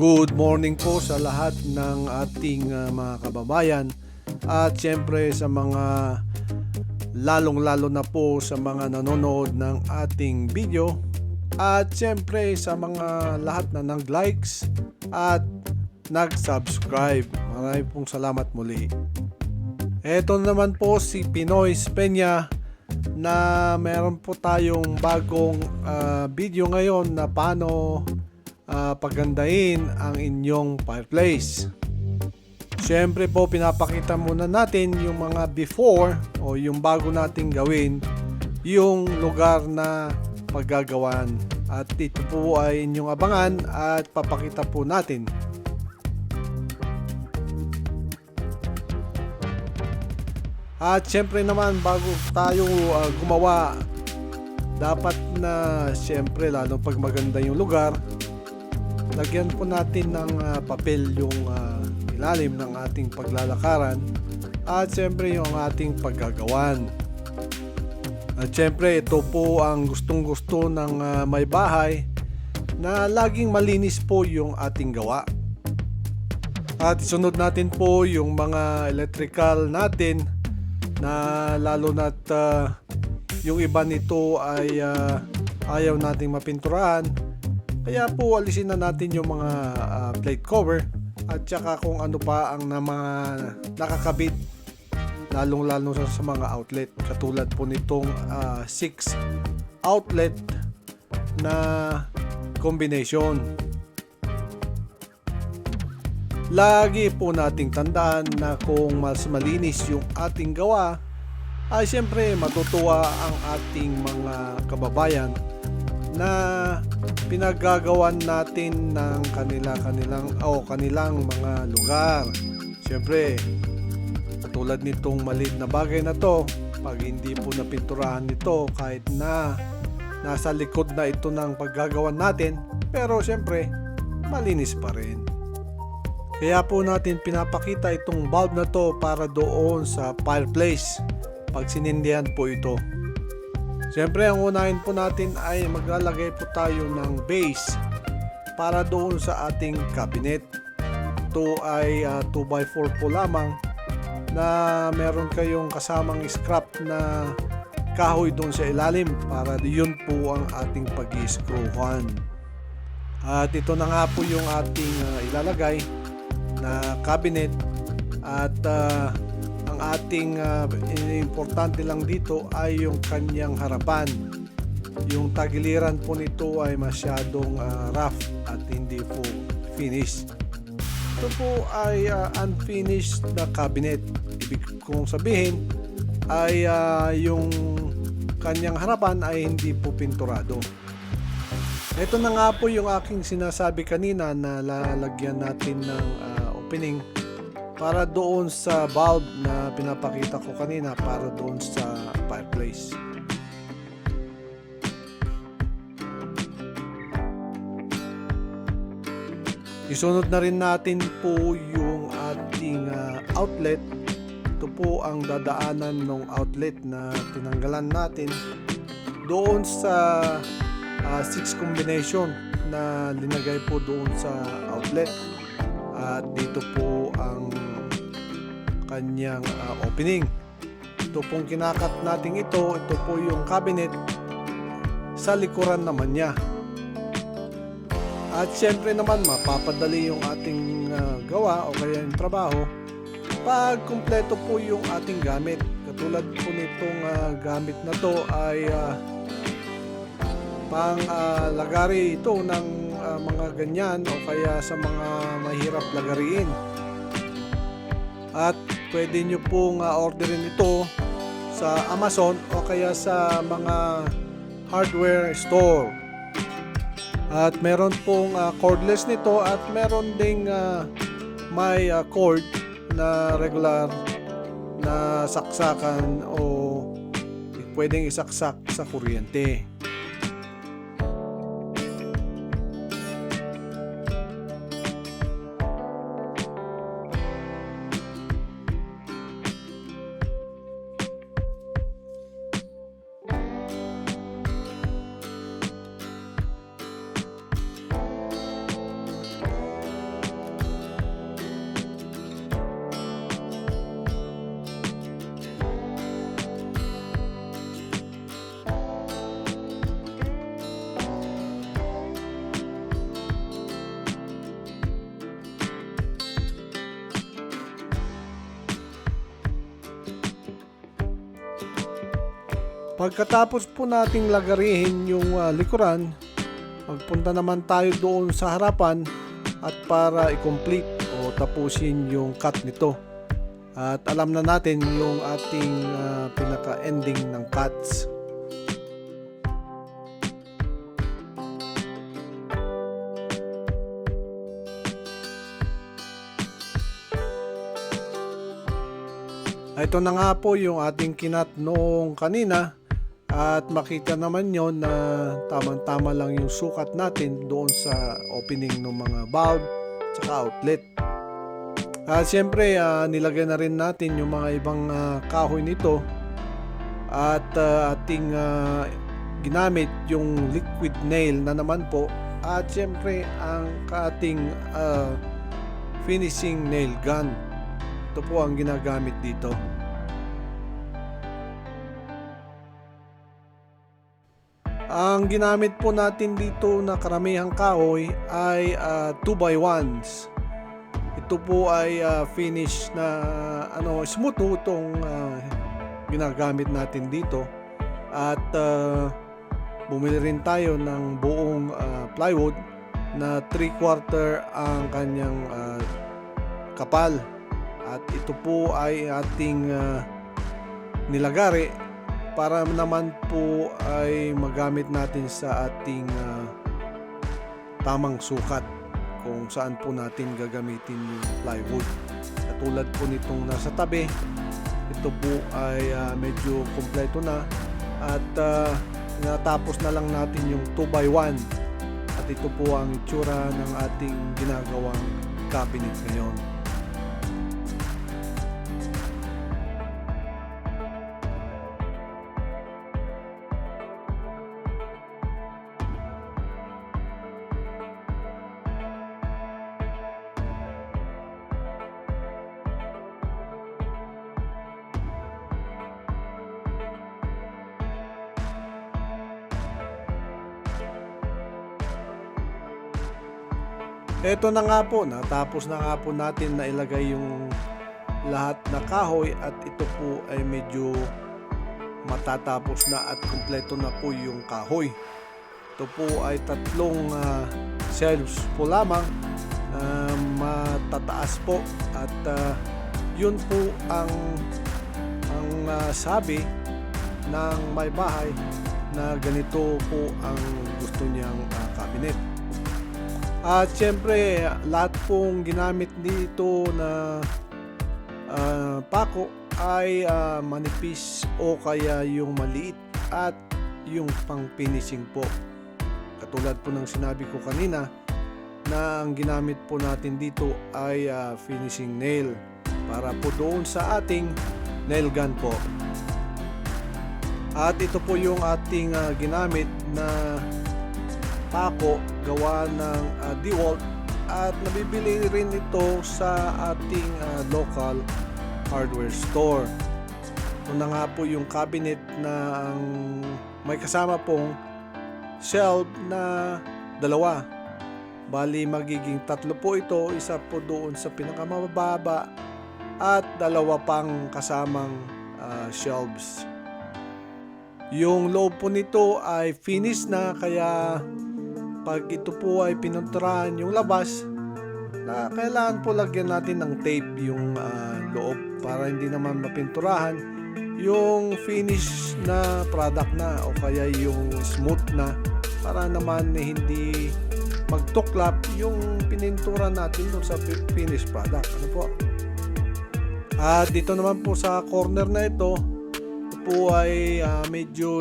Good morning po sa lahat ng ating mga kababayan at siyempre sa mga lalong-lalo na po sa mga nanonood ng ating video at siyempre sa mga lahat na nag-likes at nag-subscribe. Maraming pong salamat muli. Ito naman po si Pinoy Peña na meron po tayong bagong video ngayon na paano pagandahin ang inyong fireplace. Siyempre po pinapakita muna natin yung mga before o yung bago nating gawin yung lugar na paggagawan. At ito po ay inyong abangan at papakita po natin. At siyempre naman bago tayo gumawa, dapat na siyempre lalo pag maganda yung lugar, lagyan po natin ng papel yung ilalim ng ating paglalakaran at siyempre yung ating paggagawan. At siyempre ito po ang gustong gusto ng may bahay na laging malinis po yung ating gawa. At isunod natin po yung mga electrical natin na lalo na't yung iba nito ay ayaw nating mapinturahan. Kaya po alisin na natin yung mga plate cover at saka kung ano pa ang mga nakakabit lalong-lalo sa mga outlet. Katulad po nitong 6 outlet na combination. Lagi po nating tandaan na kung mas malinis yung ating gawa ay siyempre matutuwa ang ating mga kababayan na pinagagawan natin ng kanilang mga lugar. Siyempre, katulad nitong maliit na bagay na to, pag hindi po napinturahan nito kahit na nasa likod na ito ng paggagawan natin, pero siyempre, malinis pa rin. Kaya po natin pinapakita itong bulb na to para doon sa fireplace pag sinindihan po ito. Siyempre ang unahin po natin ay maglalagay po tayo ng base para doon sa ating cabinet. Ito ay 2x4 po lamang na meron kayong kasamang scrap na kahoy doon sa ilalim para yun po ang ating pag-i-screwhan. At ito na nga po yung ating ilalagay na cabinet at ang ating importante lang dito ay yung kanyang harapan. Yung tagiliran po nito ay masyadong rough at hindi po finished. Ito po ay unfinished na cabinet. Ibig kong sabihin ay yung kanyang harapan ay hindi po pinturado. Ito na nga po yung aking sinasabi kanina na lalagyan natin ng opening para doon sa bulb na pinapakita ko kanina para doon sa fireplace. Isunod na rin natin po yung ating outlet. Ito po ang dadaanan ng outlet na tinanggalan natin doon sa 6 combination na linagay po doon sa outlet. At dito po ang kanyang opening. Ito pong kinakat natin ito po yung cabinet sa likuran naman niya. At syempre naman mapapadali yung ating gawa o kaya yung trabaho pag kumpleto po yung ating gamit. Katulad po nitong gamit na to ay pang lagari ito ng mga ganyan o kaya sa mga mahirap lagariin. At pwede nyo pong orderin ito sa Amazon o kaya sa mga hardware store. At meron pong cordless nito at meron ding may cord na regular na saksakan o pwedeng isaksak sa kuryente. Pagkatapos po nating lagarihin yung likuran, magpunta naman tayo doon sa harapan at para i-complete o tapusin yung cut nito. At alam na natin yung ating pinaka-ending ng cuts. Ito na nga po yung ating kinat noong kanina. At makita naman nyo na tamang-tama lang yung sukat natin doon sa opening ng mga valve at outlet. At syempre nilagay na rin natin yung mga ibang kahoy nito. At ating ginamit yung liquid nail na naman po. At syempre ang ating finishing nail gun. Ito po ang ginagamit dito. Ang ginamit po natin dito na karamihang kahoy ay 2x1s. Ito po ay finish na smooth po itong ginagamit natin dito. At bumili rin tayo ng buong plywood na 3/4 ang kanyang kapal. At ito po ay ating nilagari para naman po ay magamit natin sa ating tamang sukat kung saan po natin gagamitin yung plywood. Katulad po nitong nasa tabi, ito po ay medyo kompleto na at natapos na lang natin yung 2x1 at ito po ang itsura ng ating ginagawang cabinet ngayon. Ito na nga po, natapos na nga po natin na ilagay yung lahat na kahoy at ito po ay medyo matatapos na at kumpleto na po yung kahoy. Ito po ay 3 shelves po lamang, matataas po at yun po ang sabi ng may bahay na ganito po ang gusto niyang cabinet. At syempre lahat pong ginamit dito na pako ay manipis o kaya yung maliit at yung pang finishing po. Katulad po ng sinabi ko kanina na ang ginamit po natin dito ay finishing nail para po doon sa ating nail gun po. At ito po yung ating ginamit na pako gawa ng DeWalt at nabibili rin ito sa ating local hardware store. Ito na nga po yung cabinet na may kasama pong shelf na 2. Bali magiging 3 po ito, isa po doon sa pinakamababa at 2 pang kasamang shelves. Yung loob po nito ay finish na, kaya pag ito po ay pinunturahan yung labas, na kailangan po lagyan natin ng tape yung loob para hindi naman mapinturahan yung finish na product na o kaya yung smooth na, para naman hindi magtuklap yung pinintura natin doon sa finished product. Ano po? At dito naman po sa corner na ito po ay medyo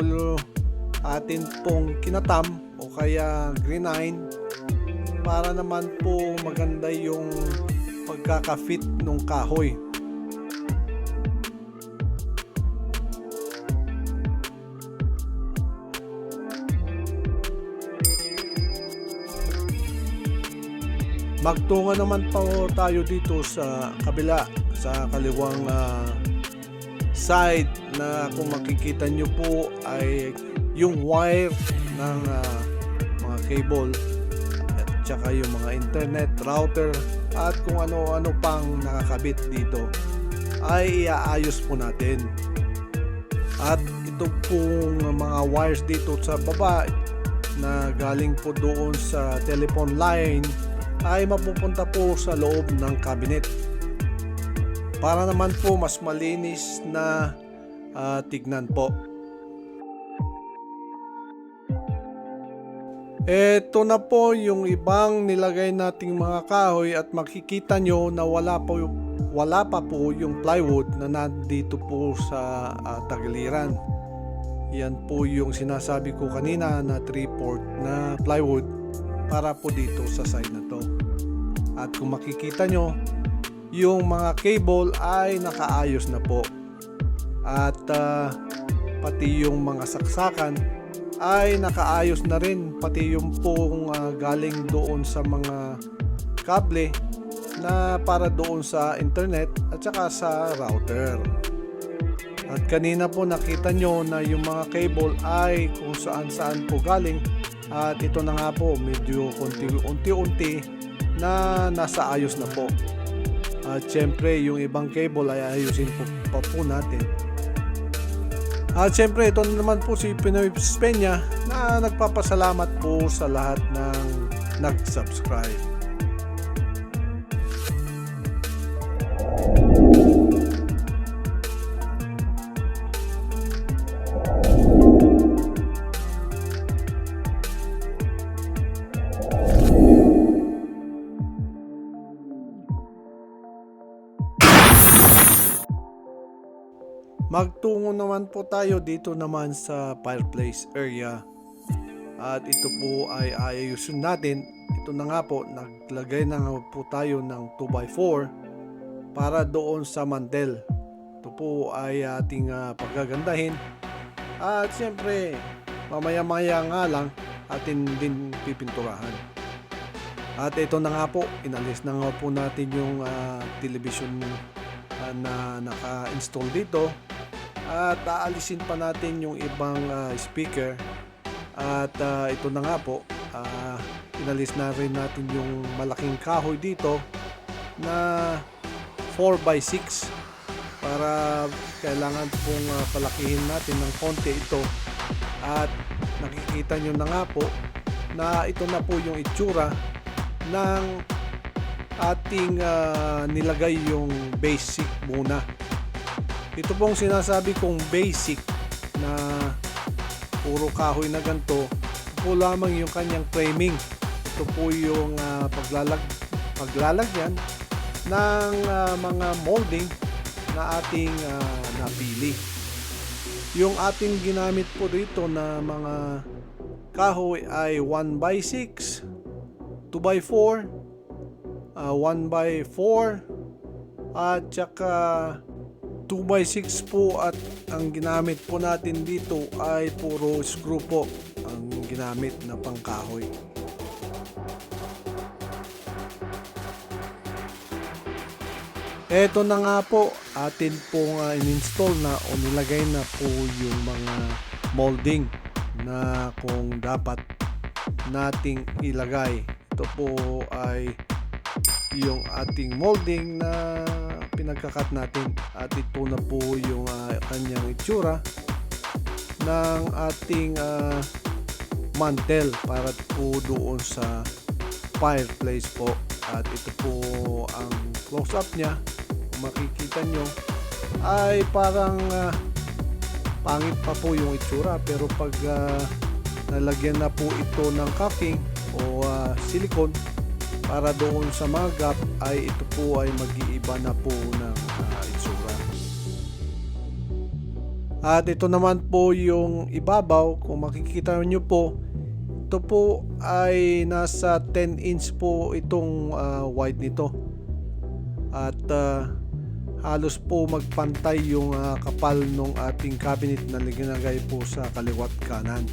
atin pong kinatam o kaya grenine para naman po maganda yung pagkaka-fit ng kahoy. Magtunga naman po tayo dito sa kabila, sa kaliwang side, na kung makikita nyo po ay yung wire ng mga cable at saka yung mga internet, router at kung ano-ano pang nakakabit dito ay iaayos po natin. At ito pong mga wires dito sa baba na galing po doon sa telephone line ay mapupunta po sa loob ng cabinet. Para naman po mas malinis na tignan po. Ito na po yung ibang nilagay nating mga kahoy at makikita nyo na wala pa po yung plywood na nandito po sa tagiliran. Yan po yung sinasabi ko kanina na 3/4 na plywood para po dito sa side na to. At kung makikita nyo, yung mga cable ay nakaayos na po. At pati yung mga saksakan ay nakaayos na rin, pati yung pong galing doon sa mga kable na para doon sa internet at saka sa router. At kanina po nakita nyo na yung mga cable ay kung saan po galing, at ito na nga po medyo unti-unti na nasa ayos na po. At syempre yung ibang cable ay ayusin pa po natin. At syempre ito naman po si Pinoy Peña na nagpapasalamat po sa lahat ng nag-subscribe. Magtungo naman po tayo dito naman sa fireplace area. At ito po ay ayusin natin. Ito na nga po, naglagay na nga po tayo ng 2x4 para doon sa mantel. Ito po ay ating paggagandahin. At siyempre, mamaya-maya nga lang atin din pipinturahan. At ito na nga po, inalis na nga po natin yung television na naka-install dito. At aalisin pa natin yung ibang speaker. At ito na nga po, inalis na rin natin yung malaking kahoy dito na 4x6 para kailangan pong palakihin natin ng konti ito. At nakikita nyo na nga po na ito na po yung itsura ng ating nilagay yung basic muna. Ito pong sinasabi kong basic na puro kahoy na ganito, ito po lamang yung kanyang framing. Ito po yung paglalagyan ng mga molding na ating napili. Yung ating ginamit po dito na mga kahoy ay 1x6, 2x4, 1x4 at saka 2x6 po. At ang ginamit po natin dito ay puro screw po ang ginamit na pangkahoy. Eto na nga po, atin pong in-install na o nilagay na po yung mga molding na kung dapat nating ilagay. Ito po ay yung ating molding na pinagkakat natin, at ito na po yung kanyang itsura ng ating mantel para po doon sa fireplace po. At ito po ang close up nya. Kung makikita nyo ay parang pangit pa po yung itsura, pero pag nalagyan na po ito ng caulking o silicone para doon sa mga gap, ay ito po ay mag-iiba na po ng itsura. At ito naman po yung ibabaw. Kung makikita nyo po, ito po ay nasa 10 inch po itong wide nito. At halos po magpantay yung kapal ng ating cabinet na linagay po sa kaliwat kanan.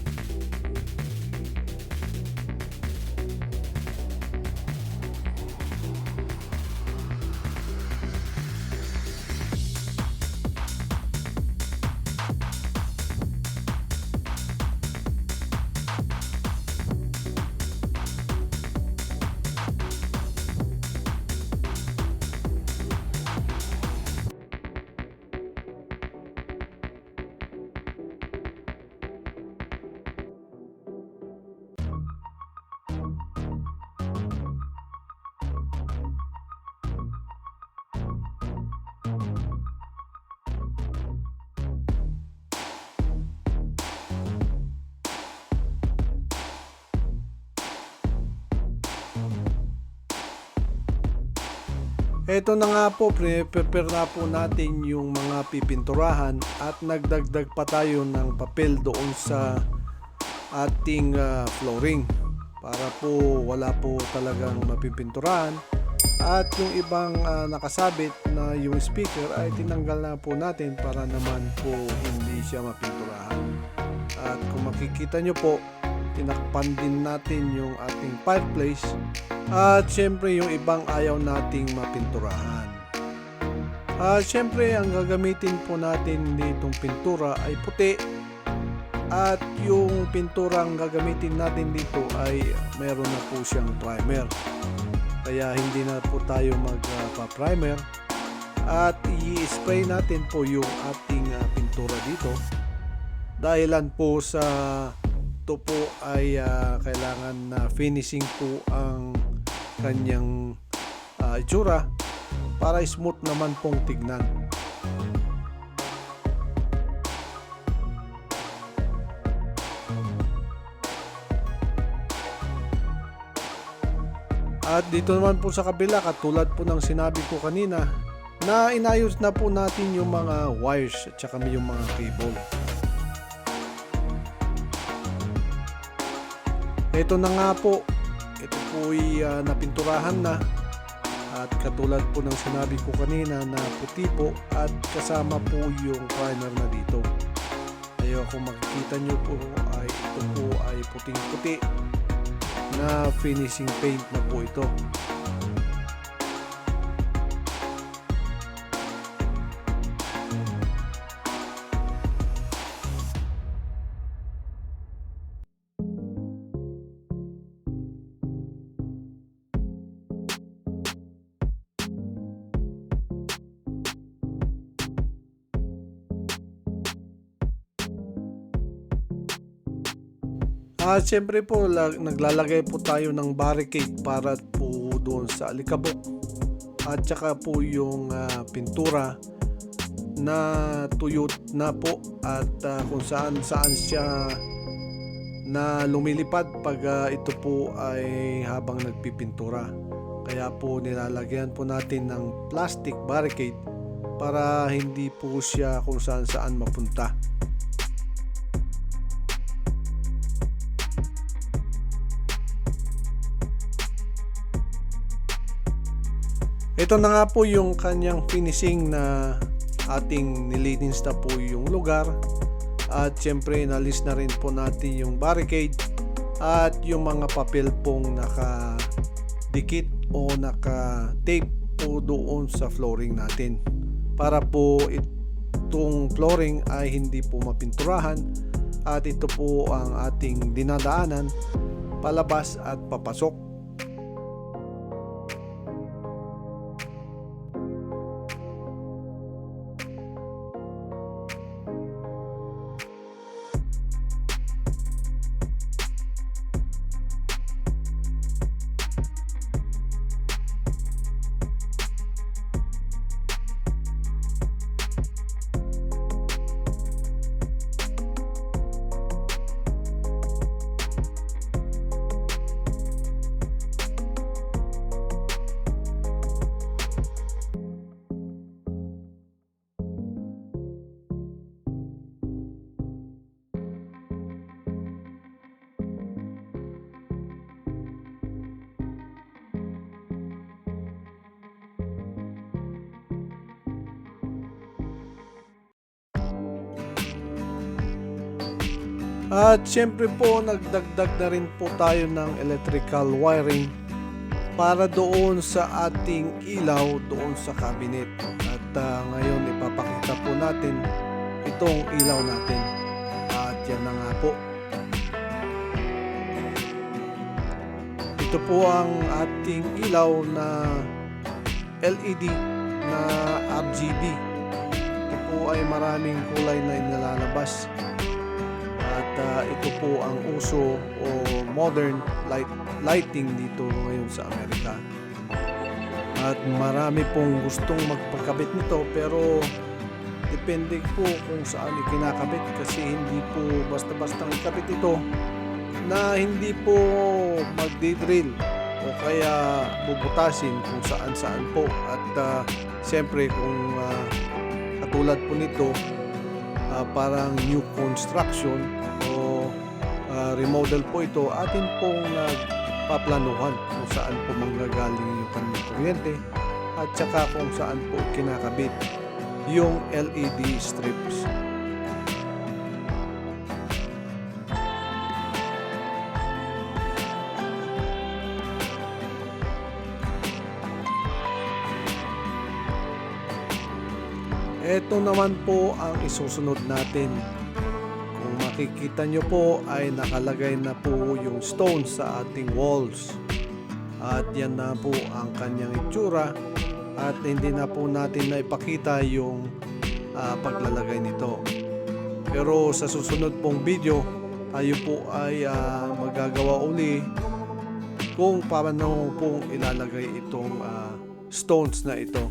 Eto na nga po, prepare na po natin yung mga pipinturahan at nagdagdag pa tayo ng papel doon sa ating flooring para po wala po talagang mapipinturahan, at yung ibang nakasabit na yung speaker ay tinanggal na po natin para naman po hindi siya mapinturahan. At kung makikita nyo po, tinakpan din natin yung ating fireplace. At syempre yung ibang ayaw nating mapinturahan. At syempre ang gagamitin po natin ditong pintura ay puti. At yung pintura ang gagamitin natin dito ay meron na po siyang primer. Kaya hindi na po tayo magpa-primer. At i-spray natin po yung ating pintura dito. Dahilan po sa ito po ay kailangan na finishing po ang kanyang itsura para smooth naman pong tignan. At dito naman po sa kabila, katulad po ng sinabi ko kanina, na inayos na po natin yung mga wires at saka yung mga cable. Ito na nga po, ito po ay napinturahan na, at katulad po ng sinabi ko kanina na puti po at kasama po yung primer na dito. Ayaw, kung makikita nyo po ay ito po ay puting puti na finishing paint na po ito. At syempre po naglalagay po tayo ng barricade para po doon sa alikabok, at saka po yung pintura na tuyot na po, at kung saan siya na lumilipad pag ito po ay habang nagpipintura. Kaya po nilalagyan po natin ng plastic barricade para hindi po siya kung saan mapunta. Ito na nga po yung kanyang finishing na ating nilinis na po yung lugar. At syempre inalis na rin po natin yung barricade at yung mga papel pong nakadikit o naka-tape po doon sa flooring natin. Para po itong flooring ay hindi po mapinturahan, at ito po ang ating dinadaanan palabas at papasok. At syempre po nagdagdag na rin po tayo ng electrical wiring para doon sa ating ilaw doon sa cabinet. At ngayon ipapakita po natin itong ilaw natin. At yan na nga po. Ito po ang ating ilaw na LED na RGB. Ito po ay maraming kulay na inalalabas. At ito po ang uso o modern lighting dito ngayon sa Amerika. At marami pong gustong magpakabit nito, pero depende po kung saan ikinakabit, kasi hindi po basta-bastang ikabit ito na hindi po magdi-drill o kaya bubutasin kung saan-saan po. At siyempre kung katulad po nito, parang new construction o remodel po ito, atin pong nagpaplanuhan kung saan po manggagaling yung kanyang kuryente at saka kung saan po kinakabit yung LED strips. Ito naman po ang isusunod natin. Kung makikita nyo po ay nakalagay na po yung stones sa ating walls. At yan na po ang kanyang itsura. At hindi na po natin na ipakita yung paglalagay nito. Pero sa susunod pong video, tayo po ay magagawa uli kung paano pong ilalagay itong stones na ito.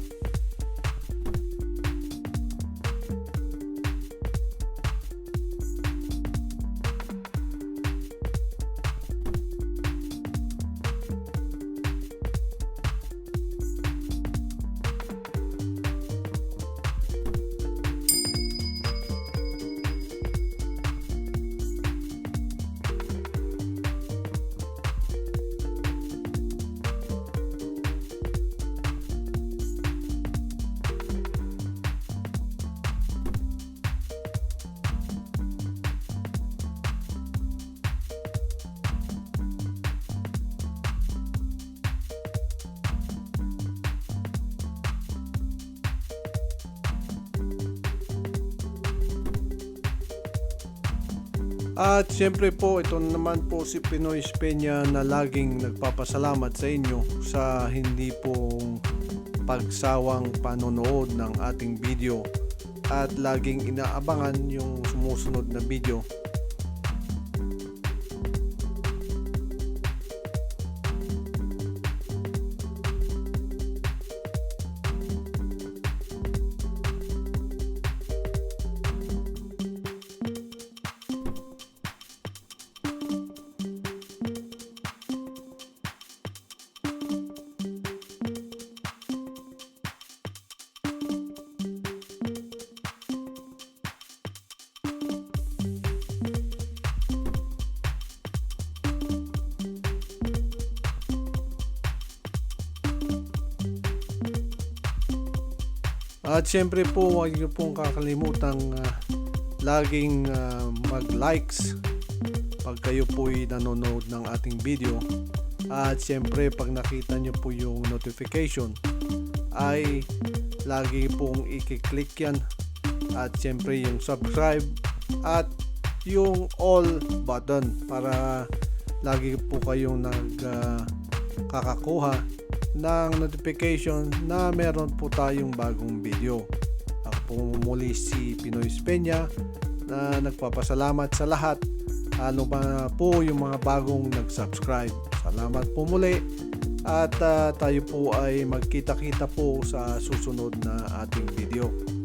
At syempre po, ito naman po si Pinoy Peña na laging nagpapasalamat sa inyo sa hindi pong pagsawang panonood ng ating video at laging inaabangan yung sumusunod na video. At syempre po, huwag niyo pong kakalimutang laging mag-likes pag kayo po'y nanonood ng ating video. At syempre pag nakita niyo po yung notification ay lagi pong i-click yan. At syempre yung subscribe at yung all button para lagi po kayong kakakuha ng notification na meron po tayong bagong video. Ako po muli si Pinoy Peña na nagpapasalamat sa lahat, lalo ba po yung mga bagong nag-subscribe. Salamat po muli at tayo po ay magkita-kita po sa susunod na ating video.